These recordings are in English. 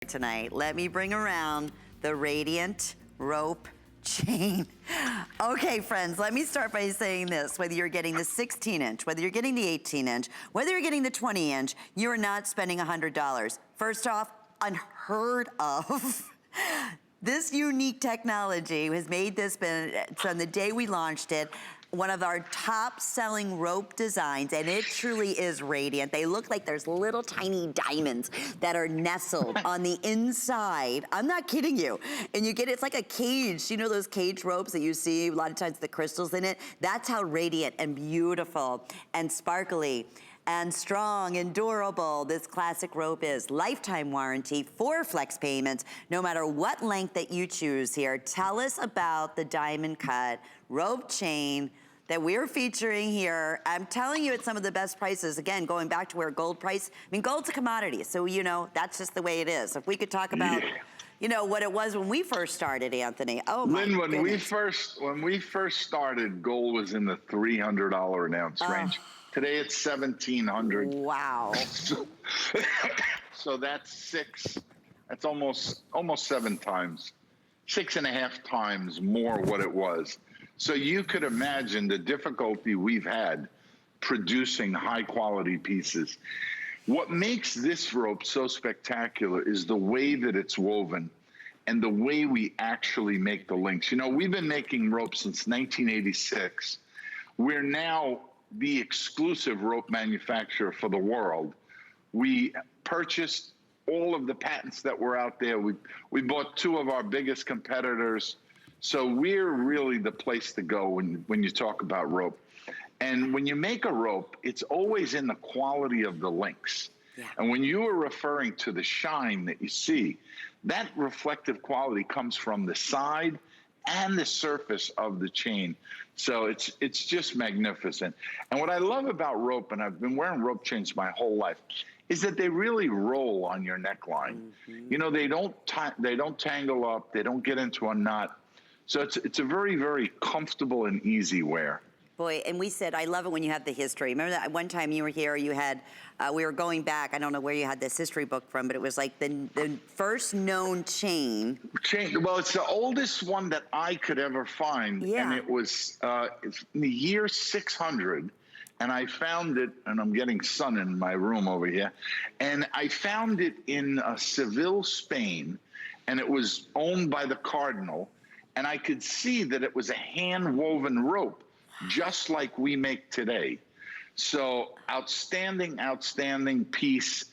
tonight. Let me bring around the Radiant Rope Chain. Okay, friends, let me start by saying this. Whether you're getting the 16-inch, whether you're getting the 18-inch, whether you're getting the 20-inch, you're not spending $100. First off, unheard of. This unique technology has made this, from the day we launched it, one of our top selling rope designs, and it truly is radiant. They look like there's little tiny diamonds that are nestled on the inside. I'm not kidding you. And you get, it's like a cage. You know those cage ropes that you see a lot of times, the crystals in it? That's how radiant and beautiful and sparkly and strong and durable this classic rope is. Lifetime warranty, 4 flex payments, no matter what length that you choose here. Tell us about the DiamondCut rope chain that we're featuring here. I'm telling you, it's some of the best prices. Again, going back to where gold price, I mean, gold's a commodity, so you know, that's just the way it is. If we could talk about, you know, what it was when we first started, Anthony. Oh my Lynn, when goodness. we first started, gold was in the $300 an ounce range. Today it's $1,700. Wow. So that's almost 7 times, 6.5 times more what it was. So you could imagine the difficulty we've had producing high quality pieces. What makes this rope so spectacular is the way that it's woven and the way we actually make the links. You know, we've been making rope since 1986. We're now the exclusive rope manufacturer for the world. We purchased all of the patents that were out there. We bought 2 of our biggest competitors. So we're really the place to go when you talk about rope. And when you make a rope, it's always in the quality of the links. Yeah. And when you are referring to the shine that you see, that reflective quality comes from the side and the surface of the chain. So it's just magnificent. And what I love about rope, and I've been wearing rope chains my whole life, is that they really roll on your neckline. You know, they don't tangle up, they don't get into a knot. So it's a very, very comfortable and easy wear. Boy, and we said, I love it when you have the history. Remember that one time you were here, you had, we were going back, I don't know where you had this history book from, but it was like the first known chain. Well, it's the oldest one that I could ever find. Yeah. And it was in the year 600. And I found it, and I'm getting sun in my room over here. And I found it in Seville, Spain. And it was owned by the Cardinal. And I could see that it was a hand-woven rope, just like we make today. So outstanding, outstanding piece.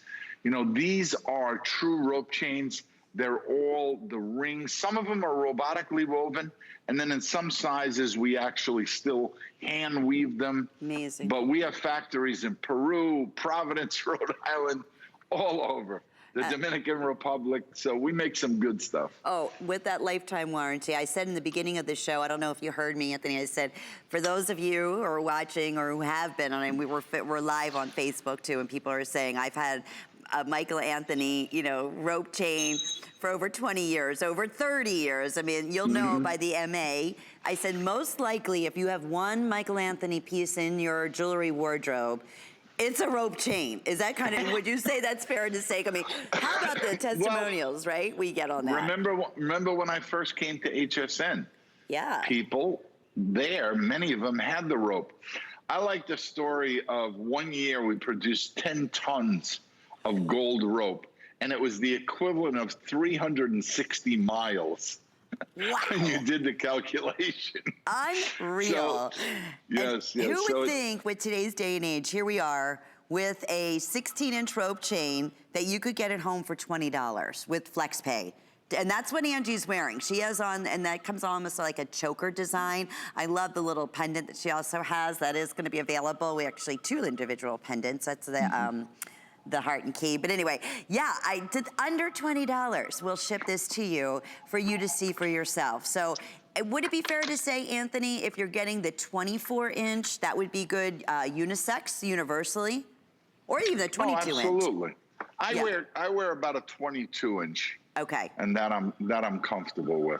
You know, these are true rope chains. They're all the rings. Some of them are robotically woven. And then in some sizes, we actually still hand weave them. Amazing. But we have factories in Peru, Providence, Rhode Island, all over. The Dominican Republic, so we make some good stuff. Oh, with that lifetime warranty, I said in the beginning of the show, I don't know if you heard me, Anthony, I said, for those of you who are watching or who have been, and we're live on Facebook too, and people are saying, I've had Michael Anthony, you know, rope chain for over 20 years, over 30 years. I mean, you'll know by the MA. I said, most likely, if you have one Michael Anthony piece in your jewelry wardrobe, it's a rope chain. Is that kind of, would you say that's fair to say? I mean, how about the testimonials, right? We get on that. Remember when I first came to HSN? Yeah. People there, many of them had the rope. I like the story of one year we produced 10 tons of gold rope, and it was the equivalent of 360 miles. Wow. When you did the calculation. Unreal. So, yes. Who would think with today's day and age, here we are with a 16-inch rope chain that you could get at home for $20 with FlexPay. And that's what Angie's wearing. She has on, and that comes almost like a choker design. I love the little pendant that she also has. That is gonna be available. We actually 2 individual pendants. That's the heart and key. But anyway, yeah, I did under $20. We'll ship this to you for you to see for yourself. So would it be fair to say, Anthony, if you're getting the 24-inch, that would be good unisex, universally? Or even the 22-inch? Oh, absolutely. I wear about a 22-inch. Okay. And that I'm comfortable with.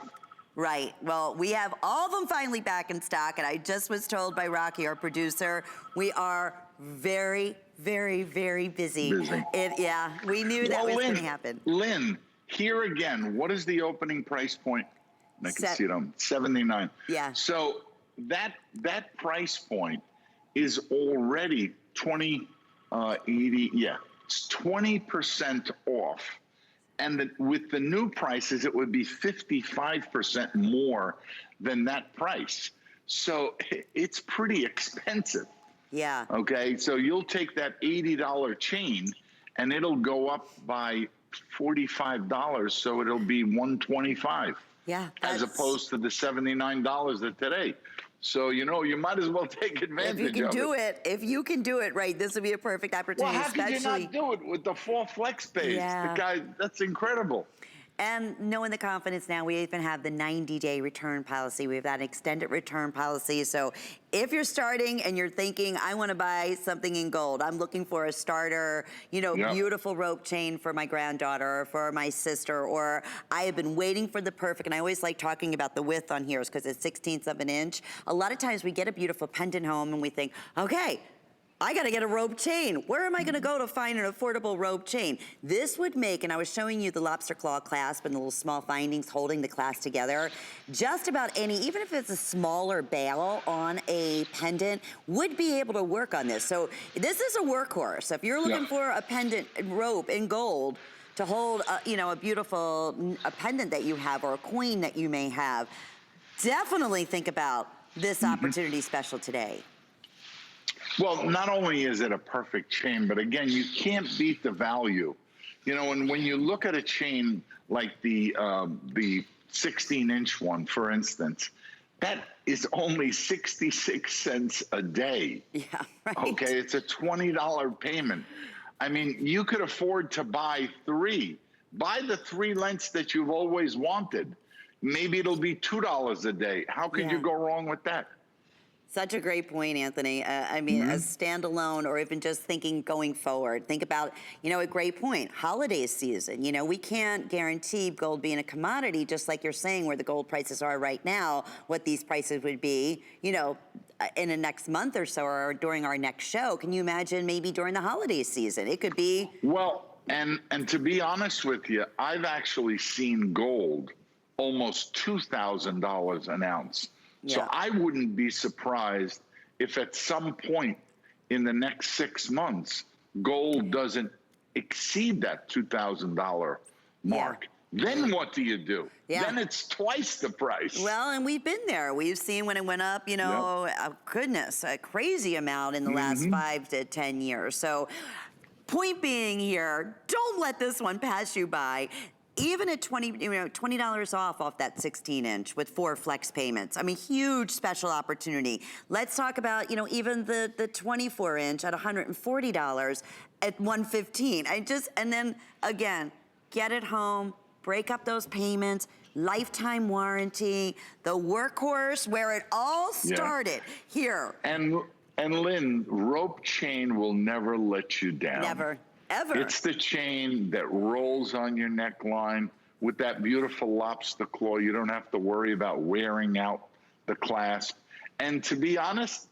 Right. Well, we have all of them finally back in stock, and I just was told by Rocky, our producer, we are very, very, very busy. Yeah, we knew that was going to happen. Lynn, Here again, what is the opening price point? I can see it on 79. Yeah. So that price point is already 80. Yeah, it's 20% off. And with the new prices, it would be 55% more than that price. So it's pretty expensive. Yeah. Okay, so you'll take that $80 chain and it'll go up by $45, so it'll be $125. Yeah. As opposed to the $79 of today. So, you know, you might as well take advantage of it. If you can do it, right, this would be a perfect opportunity. Well, how could you not do it with the 4 flex pays? Yeah. The guy, that's incredible. And knowing the confidence now, we even have the 90-day return policy. We have that extended return policy. So if you're starting and you're thinking, I want to buy something in gold, I'm looking for a starter, you know, beautiful rope chain for my granddaughter or for my sister, or I have been waiting for the perfect, and I always like talking about the width on here because it's 1/16 of an inch. A lot of times we get a beautiful pendant home and we think, okay, I gotta get a rope chain. Where am I gonna go to find an affordable rope chain? This would make, and I was showing you the lobster claw clasp and the little small findings holding the clasp together. Just about any, even if it's a smaller bail on a pendant, would be able to work on this. So this is a workhorse. If you're looking for a pendant rope in gold to hold, you know, a beautiful pendant that you have or a coin that you may have, definitely think about this opportunity special today. Well, not only is it a perfect chain, but again, you can't beat the value. You know, and when you look at a chain like the 16-inch one, for instance, that is only 66 cents a day. Yeah, right. Okay, it's a $20 payment. I mean, you could afford to buy 3. Buy the 3 lengths that you've always wanted. Maybe it'll be $2 a day. How could you go wrong with that? Such a great point, Anthony. I mean, as standalone or even just thinking going forward, think about, you know, a great point, holiday season. You know, we can't guarantee gold being a commodity, just like you're saying where the gold prices are right now, what these prices would be, you know, in the next month or so or during our next show. Can you imagine maybe during the holiday season? It could be. Well, and to be honest with you, I've actually seen gold almost $2,000 an ounce. So I wouldn't be surprised if at some point in the next 6 months, gold doesn't exceed that $2,000 mark. Then what do you do? Then it's twice the price. Well, and we've been there. We've seen when it went up, you know, goodness, a crazy amount in the last 5 to 10 years. So point being here, don't let this one pass you by. Even at $20 off that 16-inch with 4 flex payments. I mean, huge special opportunity. Let's talk about, you know, even the 24-inch at $140 at $115. And then again, get it home, break up those payments, lifetime warranty, the workhorse where it all started here. And Lynn, rope chain will never let you down. Never. Ever. It's the chain that rolls on your neckline with that beautiful lobster claw. You don't have to worry about wearing out the clasp. And to be honest,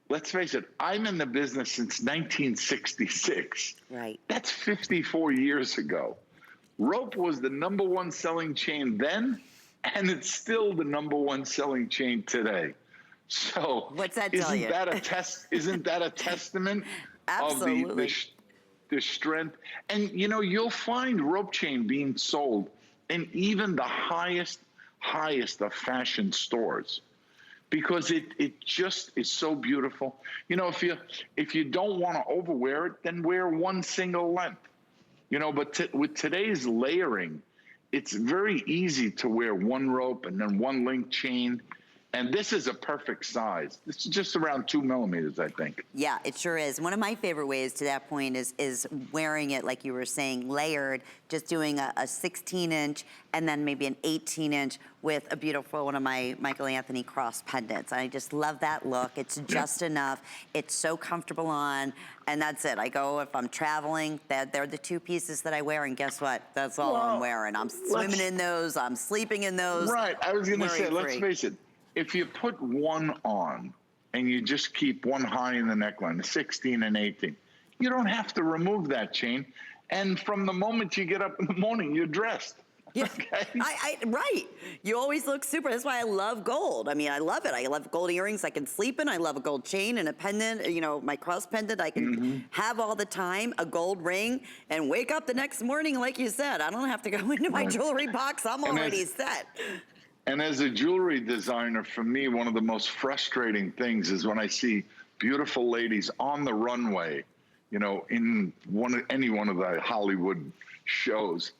let's face it, I'm in the business since 1966. Right. That's 54 years ago. Rope was the #1 selling chain then, and it's still the #1 selling chain today. So what's that tell you? Isn't that a testament Absolutely. of the strength? And you know, you'll find rope chain being sold in even the highest of fashion stores because it just is so beautiful. You know, if you don't want to overwear it, then wear one single length. You know, but with today's layering, it's very easy to wear one rope and then one link chain. And this is a perfect size. This is just around 2 millimeters, I think. Yeah, it sure is. One of my favorite ways to that point is wearing it, like you were saying, layered, just doing a 16-inch and then maybe an 18-inch with a beautiful one of my Michael Anthony cross pendants. I just love that look. It's just enough. It's so comfortable on, and that's it. I go, if I'm traveling, they're the 2 pieces that I wear, and guess what? That's all I'm wearing. I'm swimming in those. I'm sleeping in those. Right. I was going to say, let's face it. If you put one on and you just keep one high in the neckline, the 16 and 18, you don't have to remove that chain. And from the moment you get up in the morning, you're dressed. Yeah, Okay? right. You always look super. That's why I love gold. I mean, I love it. I love gold earrings I can sleep in. I love a gold chain and a pendant, you know, my cross pendant I can have all the time, a gold ring, and wake up the next morning, like you said. I don't have to go into my jewelry box. I'm already set. And as a jewelry designer, for me, one of the most frustrating things is when I see beautiful ladies on the runway, you know, in any one of the Hollywood shows,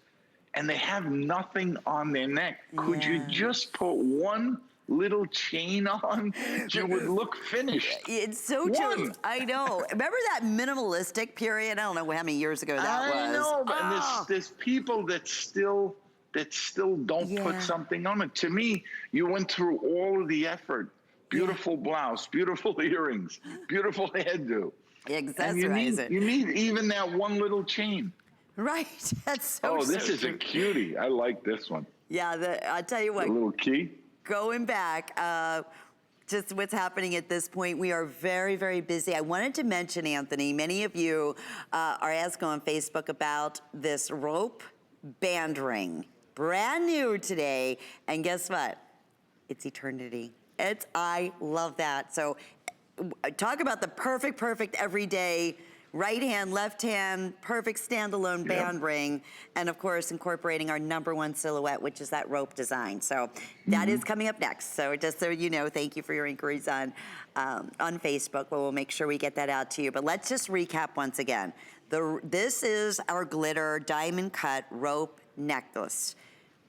and they have nothing on their neck. Could you just put one little chain on? You would look finished. It's so true. I know. Remember that minimalistic period? I don't know how many years ago that was. I know, and there's people that still don't put something on it. To me, you went through all of the effort. Beautiful blouse, beautiful earrings, beautiful hairdo. Accessorize it. You need even that one little chain. Right. That's so Oh, this is a cutie. I like this one. Yeah, I'll tell you what. The little key. Going back, just what's happening at this point, we are very, very busy. I wanted to mention, Anthony, many of you are asking on Facebook about this rope band ring. Brand new today. And guess what? It's eternity. I love that. So talk about the perfect everyday right hand, left hand, perfect standalone band ring. And of course, incorporating our #1 silhouette, which is that rope design. So that is coming up next. So just so you know, thank you for your inquiries on Facebook. We'll make sure we get that out to you. But let's just recap once again. This is our glitter diamond cut rope necklace.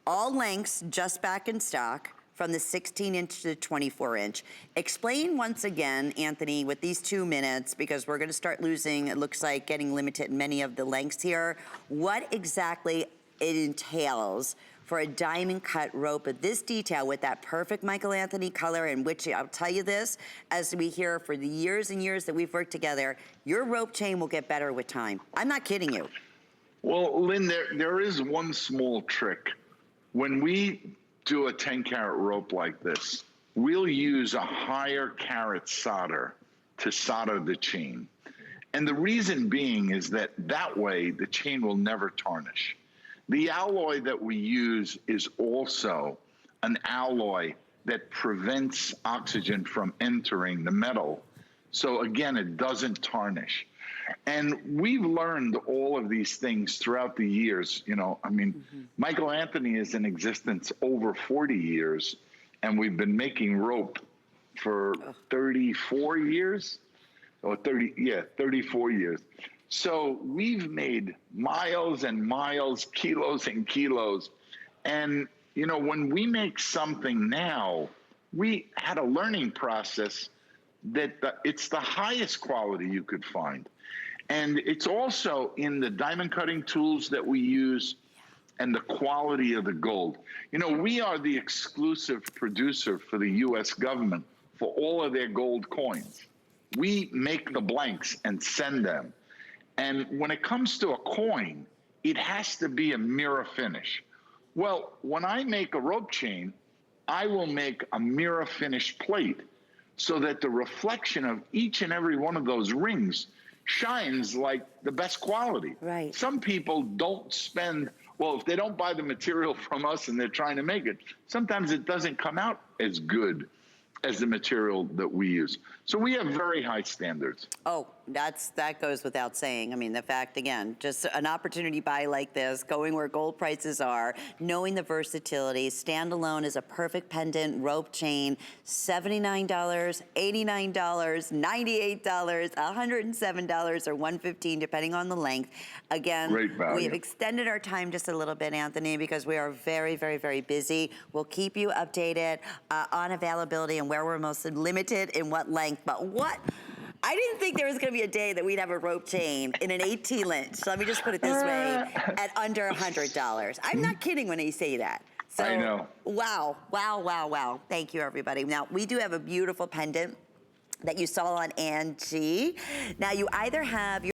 All lengths just back in stock, from the 16-inch to the 24-inch. Explain once again, Anthony, with these 2 minutes, because we're gonna start losing, it looks like getting limited in many of the lengths here, what exactly it entails for a diamond cut rope of this detail with that perfect Michael Anthony color, in which I'll tell you this, as we hear for the years and years that we've worked together, your rope chain will get better with time. I'm not kidding you. Well, Lynn, there is one small trick. When we do a 10-carat rope like this, we'll use a higher carat solder to solder the chain. And the reason being is that way the chain will never tarnish. The alloy that we use is also an alloy that prevents oxygen from entering the metal. So again, it doesn't tarnish. And we've learned all of these things throughout the years. You know, I mean, Michael Anthony is in existence over 40 years, and we've been making rope for 34 years, or 34 years. So we've made miles and miles, kilos and kilos. And, you know, when we make something now, we had a learning process that it's the highest quality you could find. And it's also in the diamond cutting tools that we use and the quality of the gold. You know, we are the exclusive producer for the US government for all of their gold coins. We make the blanks and send them. And when it comes to a coin, it has to be a mirror finish. Well, when I make a rope chain, I will make a mirror finish plate so that the reflection of each and every one of those rings shines like the best quality. Right. Some people don't spend, well, if they don't buy the material from us and they're trying to make it, sometimes it doesn't come out as good as the material that we use. So we have very high standards. Oh, that goes without saying. I mean, the fact, again, just an opportunity buy like this, going where gold prices are, knowing the versatility, standalone is a perfect pendant, rope chain, $79, $89, $98, $107, or $115, depending on the length. Again, great value. we have extended our time just a little bit, Anthony, because we are very, very, very busy. We'll keep you updated on availability and where we're most limited in what length, but what? I didn't think there was going to be a day that we'd have a rope chain in an 18-inch. So let me just put it this way, at under $100. I'm not kidding when I say that. So, I know. Wow, wow, wow, wow. Thank you, everybody. Now, we do have a beautiful pendant that you saw on Angie. Now, you either have your